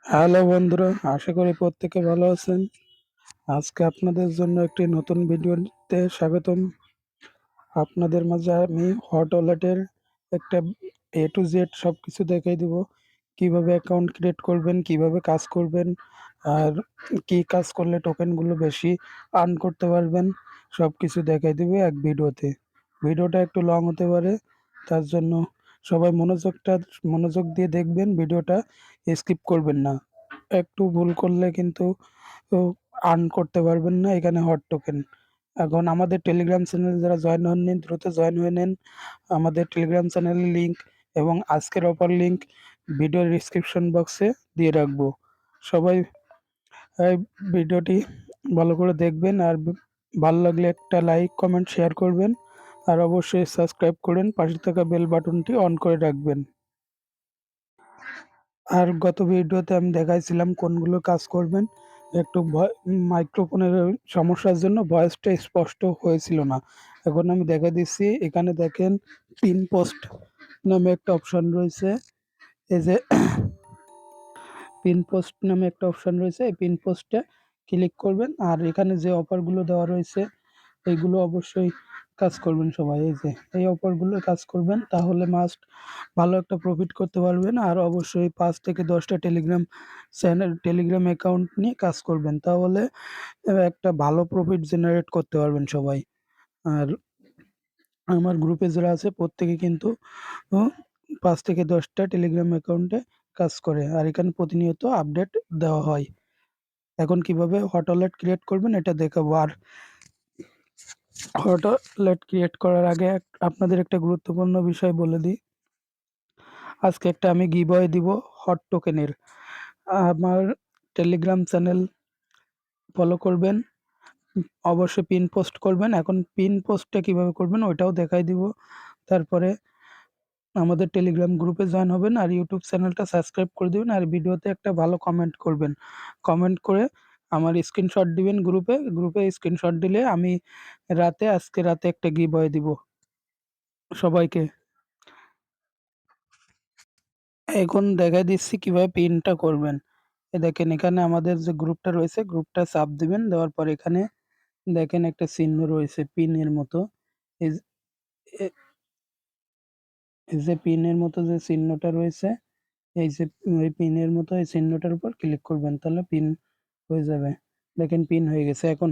Hello বন্ধুরা, আশা করি প্রত্যেকে ভালো আছেন। আজকে আপনাদের জন্য একটি নতুন ভিডিওতে স্বাগতম। আপনাদের মাঝে আমি হট ওয়ালেটের একটা এ টু জেড সব কিছু দেখাই দিব। কিভাবে অ্যাকাউন্ট ক্রিয়েট করবেন, কিভাবে কাজ করবেন, আর কি কাজ করলে টোকেনগুলো বেশি আর্ন করতে পারবেন, সব কিছু দেখাই দিব এক ভিডিওতে। ভিডিওটা একটু লং হতে পারে, তার জন্য সবাই মনোযোগ দিয়ে দেখবেন। ভিডিওটা স্কিপ করবেন না। একটু ভুল করলে কিন্তু আর্ন করতে পারবেন না এখানে হট টোকেন। এখন আমাদের টেলিগ্রাম চ্যানেলে যারা জয়েন হননি দ্রুত জয়েন হয়ে নেন। আমাদের টেলিগ্রাম চ্যানেলের লিঙ্ক এবং আজকের অফার লিঙ্ক ভিডিওর ডিসক্রিপশন বক্সে দিয়ে রাখবো। সবাই এই ভিডিওটি ভালো করে দেখবেন, আর ভালো লাগলে একটা লাইক কমেন্ট শেয়ার করবেন, আর অবশ্যই সাবস্ক্রাইব করেন, পাশে থাকা বেল বাটনটি অন করে রাখবেন। আর গত ভিডিওতে আমি দেখাইছিলাম কোনগুলো কাজ করবেন। একটু মাইক্রোফোনের সমস্যার জন্য ভয়েসটা স্পষ্ট হয়েছিল না। এখন আমি দেখা দিচ্ছি, এখানে দেখেন পিন পোস্ট নামে একটা অপশন রয়েছে। এই যে পিন পোস্ট নামে একটা অপশন রয়েছে, এই পিন পোস্টে ক্লিক করবেন। আর এখানে যে অফারগুলো দেওয়া রয়েছে এইগুলো অবশ্যই কাজ করবেন সবাই। এই যে এই অফারগুলো কাজ করবেন, তাহলে মাস্ট ভালো একটা প্রফিট করতে পারবেন। আর অবশ্যই 5 থেকে 10টা টেলিগ্রাম অ্যাকাউন্ট নিয়ে কাজ করবেন, তাহলে একটা ভালো প্রফিট জেনারেট করতে পারবেন সবাই। আর আমার গ্রুপে যারা আছে প্রত্যেকে কিন্তু 5 থেকে 10টা টেলিগ্রাম অ্যাকাউন্টে কাজ করে, আর এখানে প্রতিনিয়ত আপডেট দেওয়া হয়। এখন কিভাবে হট ওয়ালেট ক্রিয়েট করবেন এটা দেখাবো। আর হট ওয়ালেট ক্রিয়েট করার আগে আপনাদের একটা গুরুত্বপূর্ণ বিষয় বলে দিই। আজকে একটা আমি গিভঅ্যাওয়ে দিব হট টোকেনের। আমার টেলিগ্রাম চ্যানেল ফলো করবেন, অবশ্যই পিন পোস্ট করবেন। এখন পিন পোস্টটা কিভাবে করবেন ওইটাও দেখাই দিব। তারপরে আমাদের টেলিগ্রাম গ্রুপে জয়েন হবেন, আর ইউটিউব চ্যানেলটা সাবস্ক্রাইব করে দিবেন, আর ভিডিওতে একটা ভালো কমেন্ট করবেন। কমেন্ট করে আমার স্ক্রিনশট দিবেন গ্রুপে স্ক্রিনশট দিলে আমি আজকে রাতে একটা গিভঅ্যাওয়ে দিব সবাইকে। এখন দেখাই দিচ্ছি কিভাবে পিনটা করবেন। দেখেন এখানে আমাদের যে গ্রুপটা রয়েছে, গ্রুপটা চাপ দিবেন, দেওয়ার পর এখানে দেখেন একটা চিহ্ন রয়েছে পিনের মতো। এই যে এই যে পিনের মতো যে চিহ্নটা রয়েছে, এই যে ওই পিনের মতো এই চিহ্নটার উপর ক্লিক করবেন, তাহলে পিন হয়ে যাবে। দেখেন পিন হয়ে গেছে। এখন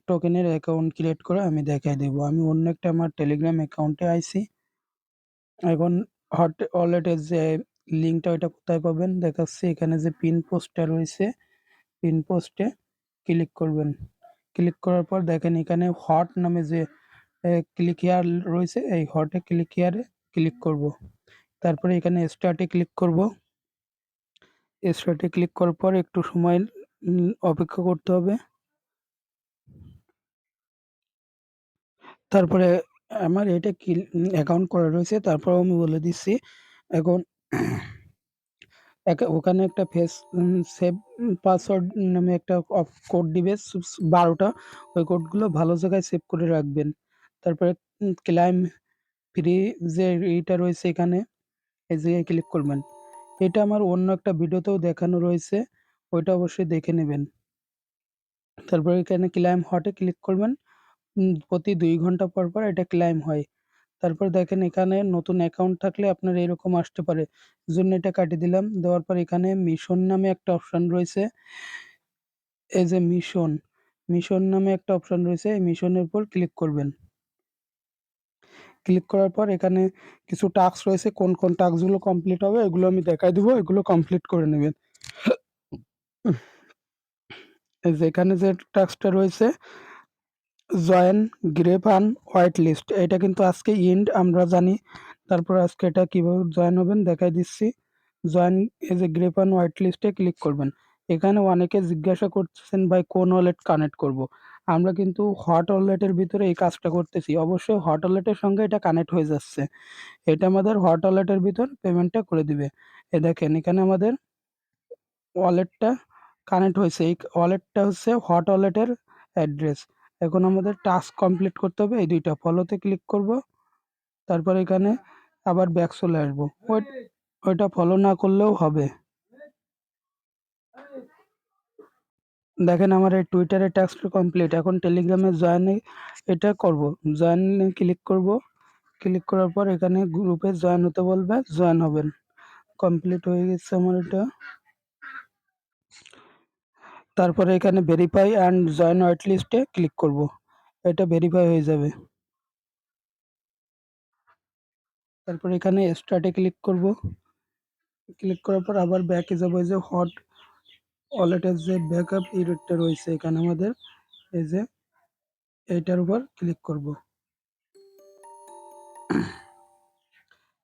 টোকেনের অ্যাকাউন্ট ক্রিয়েট করে আমি দেখাই দেব। আমি অন্য একটা আমার টেলিগ্রাম অ্যাকাউন্টে আইছি। এখন হট ওয়ালেটের যে লিঙ্কটা ওইটা কোথায় পাবেন দেখাচ্ছি। এখানে যে পিন পোস্টটা রয়েছে, পিন পোস্টে ক্লিক করবেন। ক্লিক করার পর দেখেন এখানে হট নামে যে ক্লিক হেয়ার রয়েছে, এই হটে ক্লিক হেয়ারে ক্লিক করব। তারপরে এখানে স্টার্টে ক্লিক করব। স্টার্টে ক্লিক করার পর একটু সময় অপেক্ষা করতে হবে। তারপরে আমার এটা অ্যাকাউন্ট করা রয়েছে, তারপর আমি বলে দিচ্ছি। এখন ওখানে একটা সেভ পাসওয়ার্ড নামে একটা কোড দিবে 12টা। ওই কোডগুলো ভালো জায়গায় সেভ করে রাখবেন। তারপরে ক্লাইম ফ্রি যে এইটা রয়েছে এখানে, এই জায়গায় ক্লিক করবেন। এটা আমার অন্য একটা ভিডিওতেও দেখানো রয়েছে, ওইটা অবশ্যই দেখে নেবেন। তারপরে এখানে ক্লাইম হটে ক্লিক করবেন। প্রতি 2 ঘন্টা পর পর এটা ক্লাইম হয়। তারপর দেখেন এখানে নতুন অ্যাকাউন্ট থাকলে আপনার এরকম আসতে পারে, জন্য এটা কাটিয়ে দিলাম। দেওয়ার পর এখানে মিশন নামে একটা অপশন রয়েছে। এই যে মিশন নামে একটা অপশন রয়েছে, এই মিশনের উপর ক্লিক করবেন। ক্লিক করার পর এখানে কিছু টাস্ক রয়েছে, কোন টাস্কগুলো কমপ্লিট হবে এগুলো আমি দেখাই দিব, এগুলো কমপ্লিট করে নেবেন। এই যে এখানে যে টাস্কটা রয়েছে join grape and white list, এটা কিন্তু আজকে আমরা জানি। তারপর আজকে এটা কিভাবে জয়েন হবেন দেখাই দিচ্ছি। জয়েন এই যে গ্রেপ অ্যান্ড হোয়াইট লিস্টে ক্লিক করবেন। এখানে অনেকে জিজ্ঞাসা করছেন ভাই কোন ওয়ালেট কানেক্ট করব। আমরা কিন্তু হট ওয়ালেটের ভিতরে এই কাজটা করতেছি, অবশ্যই হট ওয়ালেটের সঙ্গে এটা কানেক্ট হয়ে যাচ্ছে। এটা আমাদের হট ওয়ালেটের ভিতর পেমেন্টটা করে দিবে। দেখেন এখানে আমাদের ওয়ালেটটা কানেক্ট হয়েছে। এই ওয়ালেটটা হচ্ছে হট ওয়ালেটের অ্যাড্রেস। এখন আমাদের টাস্ক কমপ্লিট করতে হবে, এই 2টা ফলোতে ক্লিক করব। তারপর এখানে আবার ব্যাক চলে আসবো। ওইটা ফলো না করলেও হবে। দেখেন আমার এই টুইটারের টাস্কটা কমপ্লিট। এখন টেলিগ্রামে জয়েনে এটা করব। জয়েনে ক্লিক করব। ক্লিক করার পর এখানে গ্রুপে জয়েন হতে বলবে, জয়েন হবেন। কমপ্লিট হয়ে গেছে আমার এটা। তারপরে এখানে ভেরিফাই অ্যান্ড জয়েন হোয়াইট লিস্টে ক্লিক করব। এটা ভেরিফাই হয়ে যাবে। তারপর এখানে স্টার্টে ক্লিক করব। ক্লিক করার পর আবার ব্যাকে যাব। এই যে হট ওয়ালেটের যে ব্যাকআপ ইরেটটা রয়েছে এখানে আমাদের, এই যে এইটার উপর ক্লিক করব।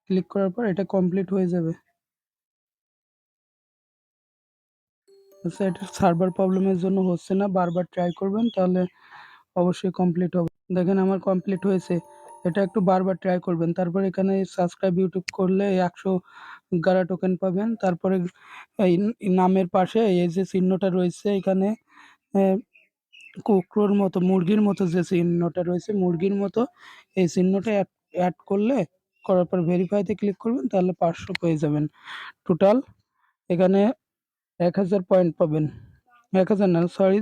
ক্লিক করার পর এটা কমপ্লিট হয়ে যাবে। আচ্ছা, এটা সার্ভার প্রবলেমের জন্য হচ্ছে না, বারবার ট্রাই করবেন তাহলে অবশ্যই কমপ্লিট হবে। দেখেন আমার কমপ্লিট হয়েছে। এটা একটু বারবার ট্রাই করবেন। তারপর এখানে সাবস্ক্রাইব ইউটিউব করলে 111 টোকেন পাবেন। তারপরে এই নামের পাশে এই যে চিহ্নটা রয়েছে এখানে, কুকুরের মতো, মুরগির মতো যে চিহ্নটা রয়েছে, মুরগির মতো এই চিহ্নটা অ্যাড করলে, করার পর ভেরিফাইতে ক্লিক করবেন, তাহলে 500 পেয়ে যাবেন। টোটাল এখানে 1000 পয়েন্ট পাবেন। 1000 না, সরি,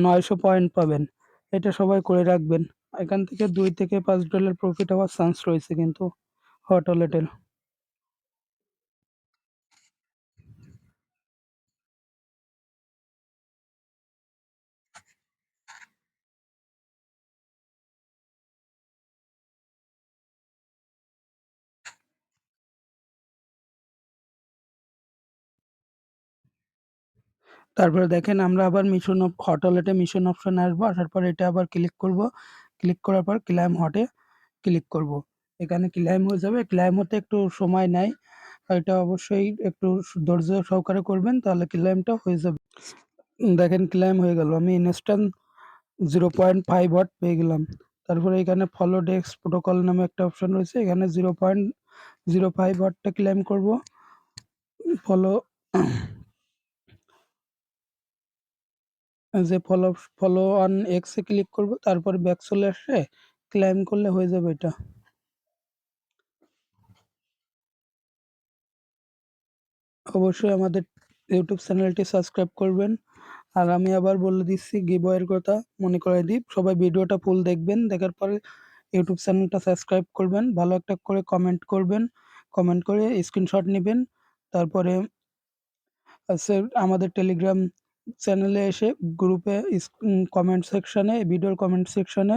900 পয়েন্ট পাবেন। এটা সবাই করে রাখবেন। এখান থেকে $2 থেকে $5 প্রফিট হওয়ার চান্স রয়েছে কিন্তু হট ওয়ালেটের। তারপরে দেখেন আমরা আবার হট ওয়ালেটে মিশন অপশনে আসবো। আসার পর এটা আবার ক্লিক করব। ক্লিক করার পর ক্লাইম হটে ক্লিক করব। এখানে ক্লাইম হয়ে যাবে। ক্লাইম হতে একটু সময় নেয়। এটা অবশ্যই একটু ধৈর্য সহকারে করবেন, তাহলে ক্লাইমটা হয়ে যাবে। দেখেন ক্লাইম হয়ে গেল। আমি ইনস্ট্যান্ট 0.5 ওয়াট পেয়ে গেলাম। তারপরে এখানে ফলো ডেস্ক প্রোটোকল নামে একটা অপশন রয়েছে। এখানে 0.05 ওয়াটটা ক্লাইম করব। ফলো যে follow on x A click করব। তারপর ব্যাক চলে আসে ক্লাইম করলে হয়ে যাবে এটা। অবশ্যই আমাদের ইউটিউব চ্যানেলটি সাবস্ক্রাইব করবেন। আর আমি আবার বলে দিচ্ছি গিভওয়ের কথা, মনে করে দিই, সবাই ভিডিওটা ফুল দেখবেন। দেখার পরে ইউটিউব চ্যানেলটা সাবস্ক্রাইব করবেন, ভালো একটা করে কমেন্ট করবেন, কমেন্ট করে স্ক্রিনশট নেবেন। তারপরে আছে আমাদের টেলিগ্রাম চ্যানেলে এসে গ্রুপে কমেন্ট সেকশনে, ভিডিওর কমেন্ট সেকশনে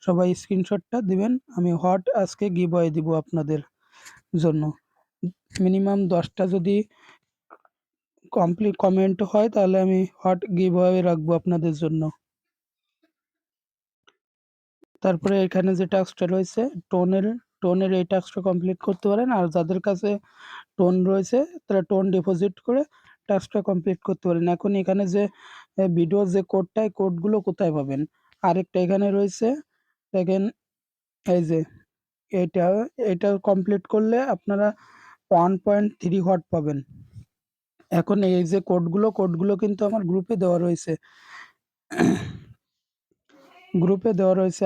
সবাই স্ক্রিনশটটা দিবেন। আমি হট আজকে গিভওয়ে দিব আপনাদের জন্য। মিনিমাম 10টা যদি কমপ্লিট কমেন্ট হয় তাহলে আমি হট গিভওয়ে রাখবো আপনাদের জন্য। তারপরে এখানে যে টাস্কটা রয়েছে টোনের, এই টাস্কটা কমপ্লিট করতে পারেন। আর যাদের কাছে টোন রয়েছে তারা টোন ডিপোজিট করে টাস্কটা কমপ্লিট করতে পারেন। এখন এখানে যে ভিডিওর যে কোডটা, এই কোডগুলো কোথায় পাবেন? আরেকটা এখানে রয়েছে, দেখেন এই যে এটা, এটা কমপ্লিট করলে আপনারা 1.3 ওয়াট পাবেন। এখন এই যে কোডগুলো কিন্তু আমার গ্রুপে দেওয়া রয়েছে।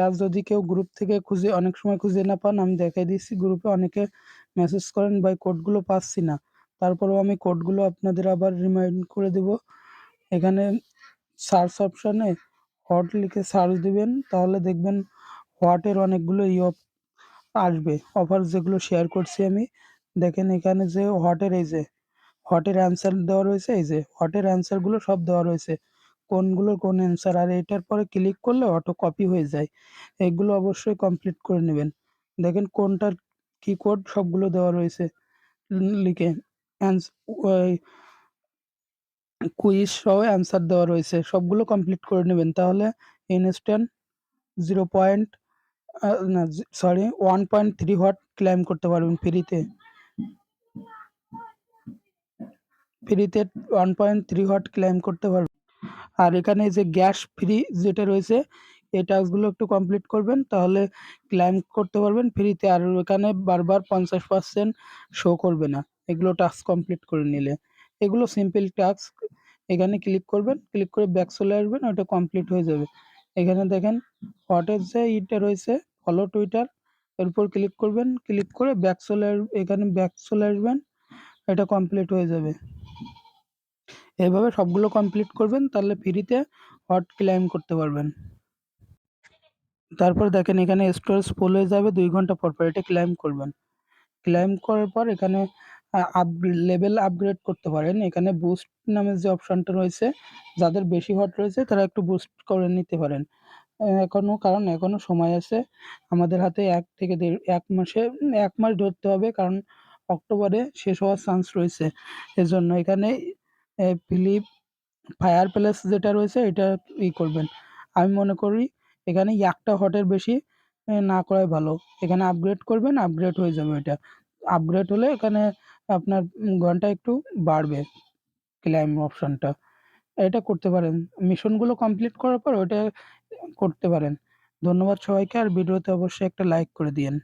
আর যদি কেউ গ্রুপ থেকে খুঁজে, অনেক সময় খুঁজে না পান, আমি দেখাই দিচ্ছি। গ্রুপে অনেকে মেসেজ করেন ভাই কোডগুলো পাচ্ছি না, তারপরেও আমি কোডগুলো আপনাদের আবার রিমাইন্ড করে দেব। এখানে সার্চ অপশানে হট লিখে সার্চ দিবেন, তাহলে দেখবেন হটের অনেকগুলো আসবে, অফার যেগুলো শেয়ার করছি আমি। দেখেন এখানে যে হটের, এই যে হটের অ্যান্সার দেওয়া রয়েছে, এই যে হটের অ্যান্সারগুলো সব দেওয়া রয়েছে, কোনগুলোর কোন অ্যান্সার। আর এটার পরে ক্লিক করলে অটো কপি হয়ে যায়। এগুলো অবশ্যই কমপ্লিট করে নেবেন। দেখেন কোনটার কি কোড সবগুলো দেওয়া রয়েছে লিখে, কুইজ সহ অ্যান্সার দেওয়া রয়েছে, সবগুলো কমপ্লিট করে নেবেন। তাহলে ইনস্ট্যান্ট 0 পয়েন্ট না, সরি, 1.3 ওয়াট ক্লাইম করতে পারবেন ফ্রিতে। 1.3 ওয়াট ক্লাইম করতে পারবেন। আর এখানে যে গ্যাস ফ্রি যেটা রয়েছে, এই টাস্কগুলো একটু কমপ্লিট করবেন, তাহলে ক্লাইম করতে পারবেন ফ্রিতে। আর এখানে বারবার 50% শো করবে না এগুলো টাস্ক কমপ্লিট করে নিলে। এগুলো সিম্পল টাস্ক। এখানে ক্লিক করবেন, ক্লিক করে ব্যাক চলে আসবেন, ওটা কমপ্লিট হয়ে যাবে। এখানে দেখেন হোয়াটের যে ইটা রয়েছে, ফলো টুইটার, এর উপর ক্লিক করবেন, ক্লিক করে এখানে ব্যাক চলে আসবেন, এটা কমপ্লিট হয়ে যাবে। এভাবে সবগুলো কমপ্লিট করবেন, তাহলে ফ্রিতে হট ক্লাইম করতে পারবেন। তারপর দেখেন এখানে স্টোরেজ ফুল হয়ে যাবে 2 ঘন্টা পর, পর এটা ক্লাইম করবেন। ক্লাইম করার পর এখানে লেভেল আপগ্রেড করতে পারেন। এখানে বুস্ট নামের যে অপশনটা রয়েছে, যাদের বেশি হট রয়েছে তারা একটু বুস্ট করে নিতে পারেন। কারণ এখনো সময় আছে। আমাদের হাতে ১ থেকে ১ মাসে ১ মাস ধরতে হবে, কারণ অক্টোবরে শেষ হওয়ার চান্স রয়েছে। এজন্য এখানে ফিলিপ ফায়ার প্লেস যেটা রয়েছে এটা করবেন। আমি মনে করি এখানে ১ টা হটের বেশি না করাই ভালো। এখানে আপগ্রেড করবেন, আপগ্রেড হয়ে যাবে এটা। আপগ্রেড হলে এখানে আপনার ঘন্টা একটু বাড়বে ক্লাইম অপশনটা। এটা করতে পারেন। মিশনগুলো কমপ্লিট করার পর ওটা করতে পারেন। ধন্যবাদ সবাইকে। আর ভিডিওতে অবশ্যই একটা লাইক করে দিয়েন।